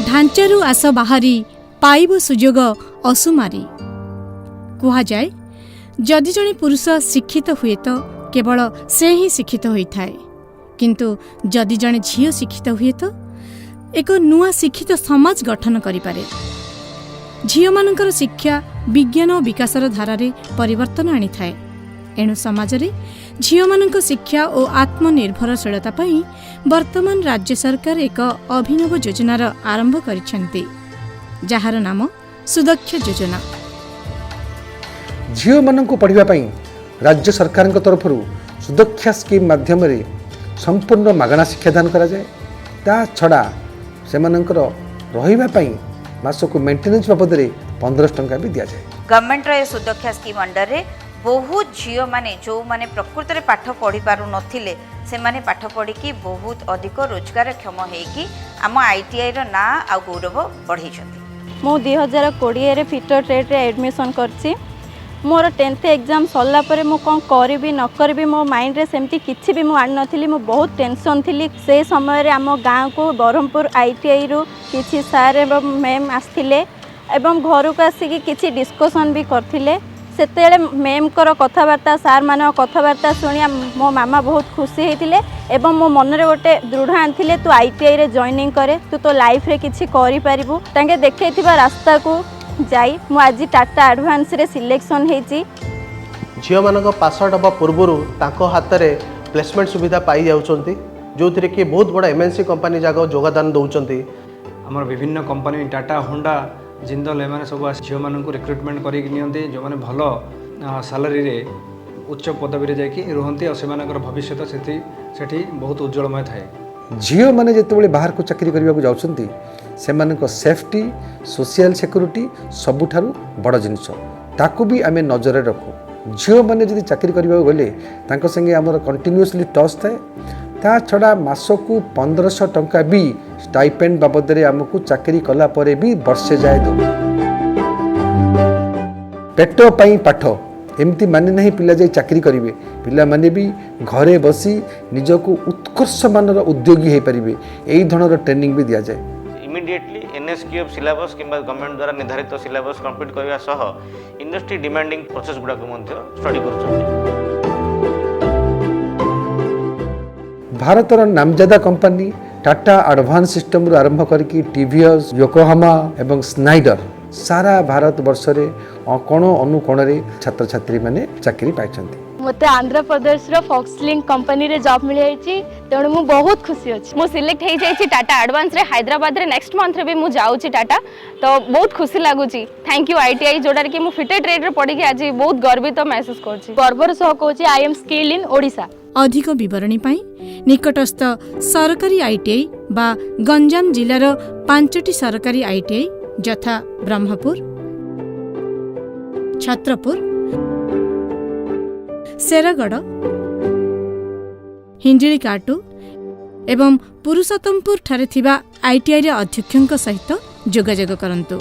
ढांचारू आस बाहरी पाइब सुजोग असुमारी। कहा जाए जदि जड़े पुरुष शिक्षित हुए तो केवल से ही शिक्षित होता है, किंतु जदि जड़े झील शिक्षित हुए तो एक नुआ शिक्षित समाज गठन करिपारे। झील मानकर शिक्षा विज्ञान और विकासर धारारे परिवर्तन आनी थाए। एणु समाज रे झील मानक शिक्षा और आत्मनिर्भरशीलता पई वर्तमान राज्य सरकार एक अभिनव योजनार आरंभ करिसेंती, जहार नाम सुदक्ष योजना। झील मानक पढ़िबा पई राज्य सरकार तरफ सुदक्षा स्कीम माध्यम रे संपूर्ण मागणा शिक्षादान करा जाए। ता छड़ा से रहिबा पई मासको मेंटेनेंस बाबद 1500 टंका भी दिया जाए। गवर्नमेंट रे सुदक्षा स्कीम अंडर रे बहुत झील माने जो माने प्रकृत रे पाठ पढ़ी पारु नथिले से माने पाठ पढ़ी की बहुत अधिक रोजगार क्षम हेकी आम आईटीआई रो ना आ गौरव बढ़ी छथि। मो 2020 रे फिटर ट्रेड रे एडमिशन करछि। मोर 10th एग्जाम सरला परे मो कौन करी न करी मो माइंड रे सेमती किछि भी मो आन नथिली। मो बहुत टेंशन थिली। से समय रे आम गाँव को ब्रह्मपुर आईटीआई रु किछि सार एवं मैम आस्थिले एवं घर को आसिकी किछि डिस्कशन भी करथिले। सेतेले मैम कर कथबार्ता सार मान कथबार्ता शुणी मो मामा बहुत खुशी होते एवं मो मन रे गोटे दृढ़ आनथिले तू आईटीआई रे जॉइनिंग करे तू तो लाइफ रे किछि करि परिबु। तांके देखैथिबा रास्ता को जाई मु आज टाटा एडवांस रे सिलेक्शन हेची। झील मानक पास आउट हबा पूर्वरु ताको हाथ रे प्लेसमेंट सुविधा पाई जाउचंती, जो थिरे कि बहुत बड़ा एमएनसी कंपनी जागो योगदान दउचंती। हमर विभिन्न कंपनी टाटा होंडा जिंदल एमाने सब झील मानक रिक्रुटमेंट करिक नियंती, जो माने भलो सैलरी रे उच्च पदवी रे जाकी रहंती और सेमानकर भविष्य सेठी बहुत उज्जवलमय थाए। झील माने जेतेबेले बाहर को चाकरी करबा को जाउचंती सेमानक सेफ्टी सोशल सिक्योरिटी सबुठारु बड़ जिनिस ताकू भी आमे नजर रखू। झील माने जदि चाकरी करबा गले तांको संगे हमर कंटिन्यूअसली टच थाए। ता छड़ा मासकू 1500 टंका भी स्टाइपेंड बाबद रे हमकू चाकरी कला परे भी वर्षे जाए दो। पेट पई पाठ एमती माने नहीं पिला जाई चाकरी करिवे, पिला माने भी घरे बसी निजको उत्कर्ष मानर उद्योगी हे परिबे। एई धৰণৰ ट्रेनिंग भी दिया जाए। इमिडिएटली एनएसक्यूएफ सिलेबस किंबा गवर्नमेंट द्वारा निर्धारित सिलेबस कंप्लीट करबा सह इंडस्ट्री डिमांडिंग प्रोसेस गुडा को मध्य स्टडी करछथि। भारतर नामजादा कंपनी टाटा एडवांस सिस्टम रु आरंभ करके टीवीएस योकोहामा एवं स्नाइडर सारा भारत वर्ष रे कोण अनुकोण रे छात्र छात्री माने चाकरी पाइछंती। मते आंध्र प्रदेश रो फॉक्सलिंक कंपनी रे जॉब मिल जाईची, तेणु मु बहुत खुशी अछि। मु सिलेक्ट हे जाईची टाटा एडवांस रे हैदराबाद रे नेक्स्ट मंथ रे भी मु जाउची टाटा, तो बहुत खुशी लागुची। थैंक यू आईटीआई जोडा कि मु फिटेड ट्रेड रे पढी के आज बहुत गर्वित महसूस करछि। गर्वर सह कहूची I am skilled in Odisha. अधिक विवरणी पाई निकटस्थ सरकारी आईटीआई बा गंजाम जिलार 5टी सरकारी आईटीआई यथा ब्रह्मपुर, छत्रपुर, शेरगढ़, हिंजिलिकाटु एवं पुरुषोत्तमपुर ठारे थिबा आईटीआई रे अध्यक्षक सहित जोगाजोग करंतु।